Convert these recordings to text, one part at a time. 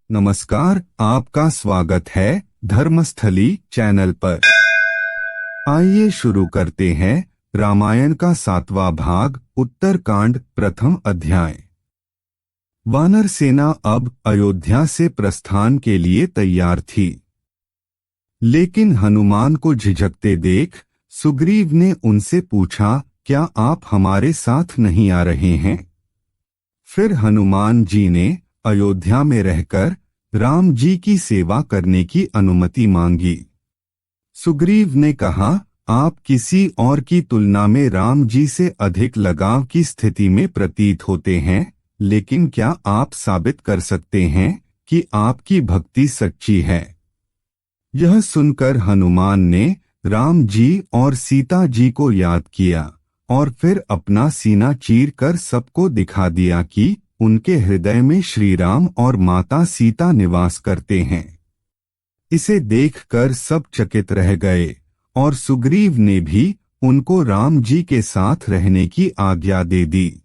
नमस्कार, आपका स्वागत है धर्मस्थली चैनल पर। आइए शुरू करते हैं रामायण का 7वां भाग, उत्तरकांड, प्रथम अध्याय। वानर सेना अब अयोध्या से प्रस्थान के लिए तैयार थी, लेकिन हनुमान को झिझकते देख सुग्रीव ने उनसे पूछा, क्या आप हमारे साथ नहीं आ रहे हैं? फिर हनुमान जी ने अयोध्या में रहकर राम जी की सेवा करने की अनुमति मांगी। सुग्रीव ने कहा, आप किसी और की तुलना में राम जी से अधिक लगाव की स्थिति में प्रतीत होते हैं, लेकिन क्या आप साबित कर सकते हैं कि आपकी भक्ति सच्ची है? यह सुनकर हनुमान ने राम जी और सीता जी को याद किया और फिर अपना सीना चीर कर सबको दिखा दिया कि उनके हृदय में श्री राम और माता सीता निवास करते हैं। इसे देखकर सब चकित रह गए और सुग्रीव ने भी उनको राम जी के साथ रहने की आज्ञा दे दी।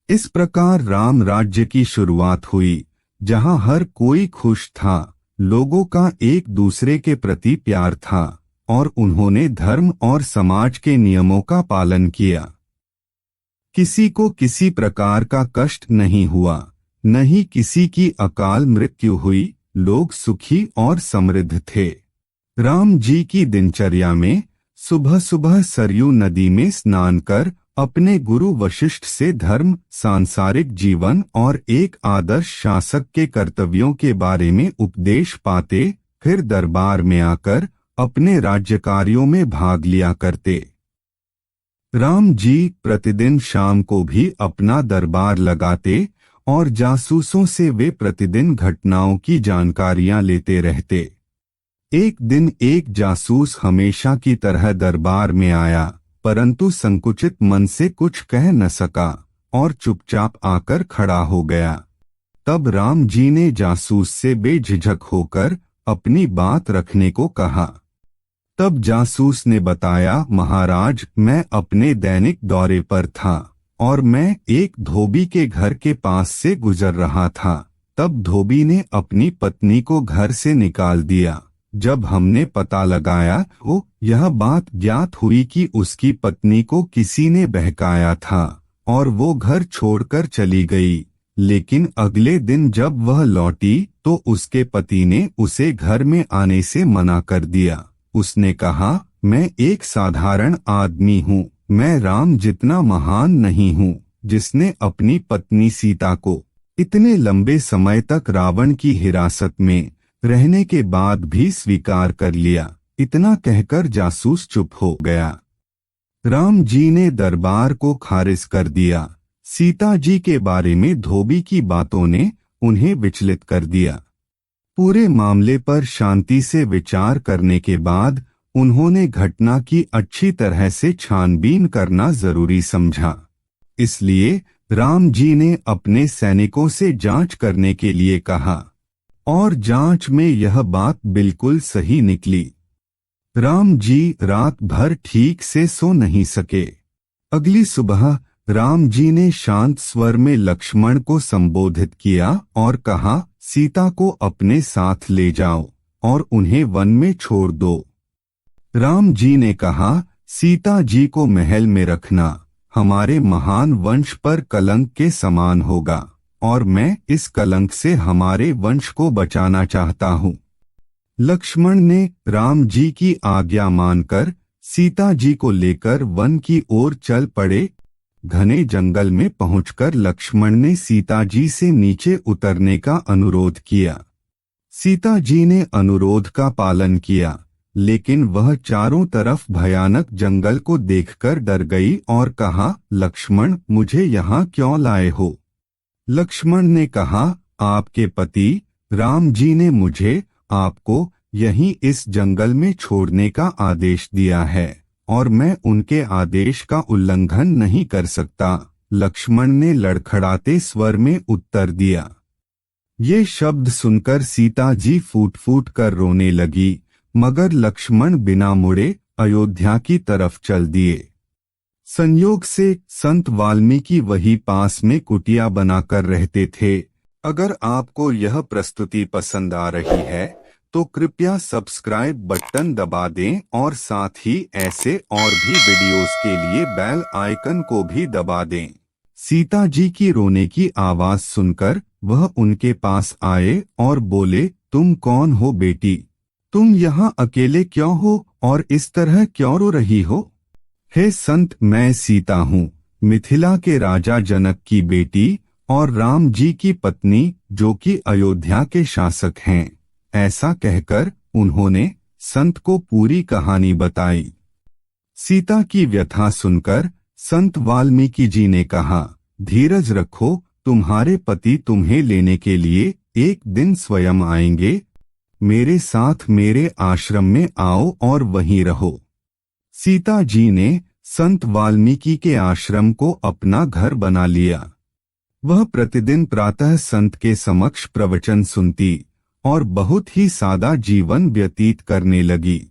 इस प्रकार राम राज्य की शुरुआत हुई, जहां हर कोई खुश था, लोगों का एक दूसरे के प्रति प्यार था और उन्होंने धर्म और समाज के नियमों का पालन किया। किसी को किसी प्रकार का कष्ट नहीं हुआ, न ही किसी की अकाल मृत्यु हुई, लोग सुखी और समृद्ध थे। राम जी की दिनचर्या में सुबह सुबह सरयू नदी में स्नान कर अपने गुरु वशिष्ठ से धर्म, सांसारिक जीवन और एक आदर्श शासक के कर्तव्यों के बारे में उपदेश पाते, फिर दरबार में आकर अपने राज्य कार्यों में भाग लिया करते। राम जी प्रतिदिन शाम को भी अपना दरबार लगाते और जासूसों से वे प्रतिदिन घटनाओं की जानकारियां लेते रहते। एक दिन एक जासूस हमेशा की तरह दरबार में आया, परंतु संकुचित मन से कुछ कह न सका और चुपचाप आकर खड़ा हो गया। तब राम जी ने जासूस से बेझिझक होकर अपनी बात रखने को कहा। तब जासूस ने बताया, महाराज, मैं अपने दैनिक दौरे पर था और मैं एक धोबी के घर के पास से गुजर रहा था। तब धोबी ने अपनी पत्नी को घर से निकाल दिया। जब हमने पता लगाया तो यह बात ज्ञात हुई कि उसकी पत्नी को किसी ने बहकाया था और वो घर छोड़कर चली गई। लेकिन अगले दिन जब वह लौटी तो उसके पति ने उसे घर में आने से मना कर दिया। उसने कहा, मैं एक साधारण आदमी हूँ, मैं राम जितना महान नहीं हूँ, जिसने अपनी पत्नी सीता को इतने लंबे समय तक रावण की हिरासत में रहने के बाद भी स्वीकार कर लिया। इतना कहकर जासूस चुप हो गया। राम जी ने दरबार को खारिज कर दिया। सीता जी के बारे में धोबी की बातों ने उन्हें विचलित कर दिया। पूरे मामले पर शांति से विचार करने के बाद उन्होंने घटना की अच्छी तरह से छानबीन करना जरूरी समझा। इसलिए राम जी ने अपने सैनिकों से जांच करने के लिए कहा और जांच में यह बात बिल्कुल सही निकली। राम जी रात भर ठीक से सो नहीं सके। अगली सुबह राम जी ने शांत स्वर में लक्ष्मण को संबोधित किया और कहा, सीता को अपने साथ ले जाओ और उन्हें वन में छोड़ दो। राम जी ने कहा, सीता जी को महल में रखना हमारे महान वंश पर कलंक के समान होगा और मैं इस कलंक से हमारे वंश को बचाना चाहता हूँ। लक्ष्मण ने राम जी की आज्ञा मानकर सीता जी को लेकर वन की ओर चल पड़े। घने जंगल में पहुंचकर लक्ष्मण ने सीता जी से नीचे उतरने का अनुरोध किया। सीता जी ने अनुरोध का पालन किया, लेकिन वह चारों तरफ भयानक जंगल को देखकर डर गई और कहा, लक्ष्मण, मुझे यहाँ क्यों लाए हो? लक्ष्मण ने कहा, आपके पति राम जी ने मुझे आपको यहीं इस जंगल में छोड़ने का आदेश दिया है और मैं उनके आदेश का उल्लंघन नहीं कर सकता। लक्ष्मण ने लड़खड़ाते स्वर में उत्तर दिया। ये शब्द सुनकर सीता जी फूट फूट कर रोने लगी, मगर लक्ष्मण बिना मुड़े अयोध्या की तरफ चल दिए। संयोग से संत वाल्मीकि वही पास में कुटिया बनाकर रहते थे। अगर आपको यह प्रस्तुति पसंद आ रही है तो कृपया सब्सक्राइब बटन दबा दें और साथ ही ऐसे और भी वीडियोस के लिए बेल आइकन को भी दबा दें। सीता जी की रोने की आवाज सुनकर वह उनके पास आए और बोले, तुम कौन हो बेटी? तुम यहाँ अकेले क्यों हो और इस तरह क्यों रो रही हो? हे संत, मैं सीता हूँ, मिथिला के राजा जनक की बेटी और राम जी की पत्नी, जो कि अयोध्या के शासक हैं। ऐसा कहकर उन्होंने संत को पूरी कहानी बताई। सीता की व्यथा सुनकर संत वाल्मीकि जी ने कहा, धीरज रखो, तुम्हारे पति तुम्हें लेने के लिए एक दिन स्वयं आएंगे। मेरे साथ मेरे आश्रम में आओ और वहीं रहो। सीता जी ने संत वाल्मीकि के आश्रम को अपना घर बना लिया। वह प्रतिदिन प्रातः संत के समक्ष प्रवचन सुनती और बहुत ही सादा जीवन व्यतीत करने लगी।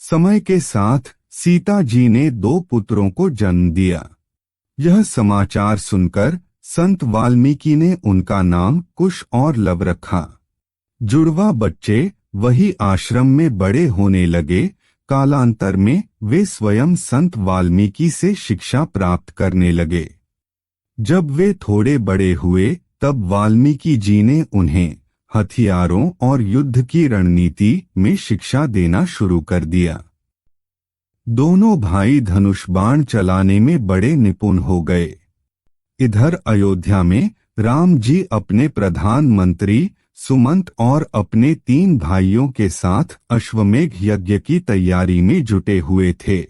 समय के साथ सीता जी ने 2 पुत्रों को जन्म दिया। यह समाचार सुनकर संत वाल्मीकि ने उनका नाम कुश और लव रखा। जुड़वा बच्चे वही आश्रम में बड़े होने लगे। कालांतर में वे स्वयं संत वाल्मीकि से शिक्षा प्राप्त करने लगे। जब वे थोड़े बड़े हुए तब वाल्मीकि जी ने उन्हें हथियारों और युद्ध की रणनीति में शिक्षा देना शुरू कर दिया। दोनों भाई धनुष बाण चलाने में बड़े निपुण हो गए। इधर अयोध्या में राम जी अपने प्रधानमंत्री सुमंत और अपने 3 भाइयों के साथ अश्वमेघ यज्ञ की तैयारी में जुटे हुए थे।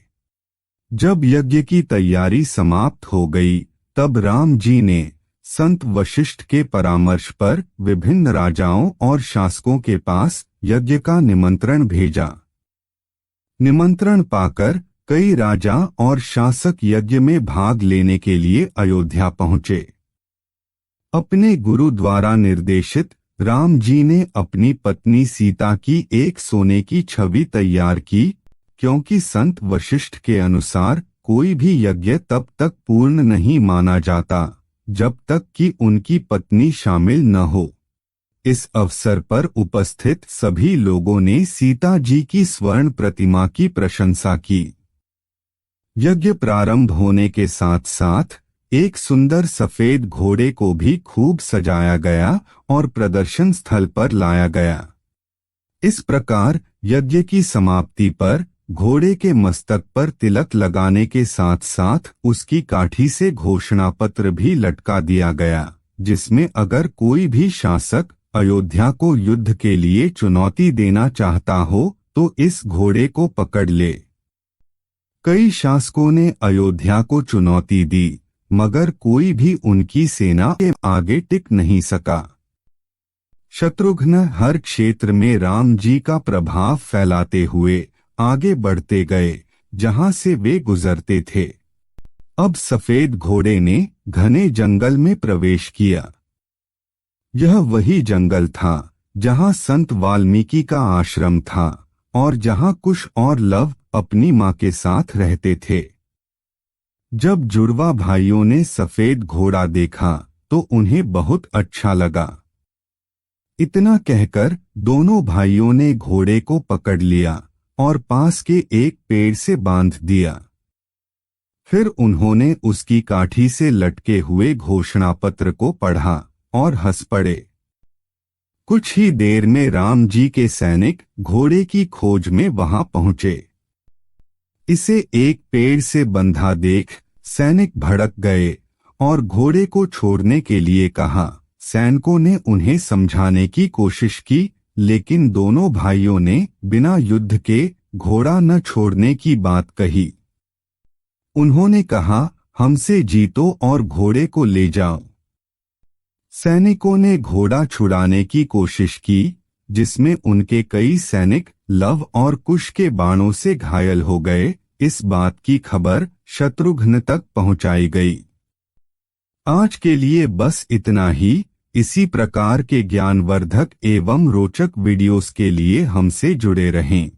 जब यज्ञ की तैयारी समाप्त हो गई तब राम जी ने संत वशिष्ठ के परामर्श पर विभिन्न राजाओं और शासकों के पास यज्ञ का निमंत्रण भेजा। निमंत्रण पाकर कई राजा और शासक यज्ञ में भाग लेने के लिए अयोध्या पहुंचे। अपने गुरु द्वारा निर्देशित राम जी ने अपनी पत्नी सीता की एक सोने की छवि तैयार की, क्योंकि संत वशिष्ठ के अनुसार कोई भी यज्ञ तब तक पूर्ण नहीं माना जाता जब तक कि उनकी पत्नी शामिल न हो। इस अवसर पर उपस्थित सभी लोगों ने सीता जी की स्वर्ण प्रतिमा की प्रशंसा की। यज्ञ प्रारंभ होने के साथ साथ एक सुंदर सफेद घोड़े को भी खूब सजाया गया और प्रदर्शन स्थल पर लाया गया। इस प्रकार यज्ञ की समाप्ति पर घोड़े के मस्तक पर तिलक लगाने के साथ साथ उसकी काठी से घोषणा पत्र भी लटका दिया गया, जिसमें अगर कोई भी शासक अयोध्या को युद्ध के लिए चुनौती देना चाहता हो तो इस घोड़े को पकड़ ले। कई शासकों ने अयोध्या को चुनौती दी, मगर कोई भी उनकी सेना के आगे टिक नहीं सका। शत्रुघ्न हर क्षेत्र में राम जी का प्रभाव फैलाते हुए आगे बढ़ते गए जहां से वे गुजरते थे। अब सफेद घोड़े ने घने जंगल में प्रवेश किया। यह वही जंगल था जहां संत वाल्मीकि का आश्रम था और जहां कुश और लव अपनी मां के साथ रहते थे। जब जुड़वा भाइयों ने सफेद घोड़ा देखा तो उन्हें बहुत अच्छा लगा। इतना कहकर दोनों भाइयों ने घोड़े को पकड़ लिया और पास के एक पेड़ से बांध दिया। फिर उन्होंने उसकी काठी से लटके हुए घोषणा पत्र को पढ़ा और हंस पड़े। कुछ ही देर में राम जी के सैनिक घोड़े की खोज में वहां पहुंचे। इसे एक पेड़ से बंधा देख सैनिक भड़क गए और घोड़े को छोड़ने के लिए कहा। सैनिकों ने उन्हें समझाने की कोशिश की, लेकिन दोनों भाइयों ने बिना युद्ध के घोड़ा न छोड़ने की बात कही। उन्होंने कहा, हमसे जीतो और घोड़े को ले जाओ। सैनिकों ने घोड़ा छुड़ाने की कोशिश की, जिसमें उनके कई सैनिक लव और कुश के बाणों से घायल हो गए। इस बात की खबर शत्रुघ्न तक पहुंचाई गई। आज के लिए बस इतना ही। इसी प्रकार के ज्ञानवर्धक एवं रोचक वीडियोस के लिए हमसे जुड़े रहें।